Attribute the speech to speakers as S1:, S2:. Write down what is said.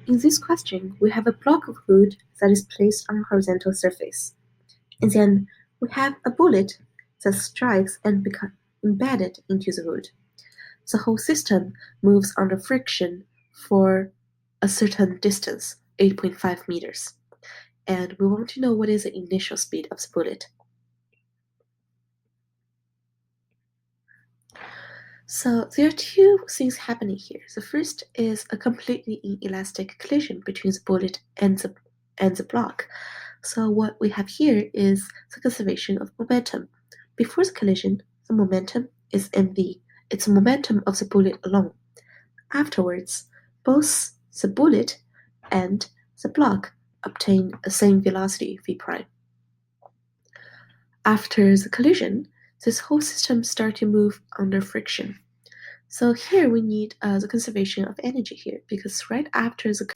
S1: In this question, we have a block of wood that is placed on a horizontal surface, and then we have a bullet that strikes and becomes embedded into the wood. The whole system moves under friction for a certain distance, 8.5 meters, and we want to know what is the initial speed of the bullet. So there are two things happening here. The first is a completely inelastic collision between the bullet and the block. So what we have here is the conservation of momentum. Before the collision, the momentum is mv. It's the momentum of the bullet alone. Afterwards, both the bullet and the block obtain the same velocity v prime. After the collision, this whole system starts to move under friction. So here we need the conservation of energy here, because right after the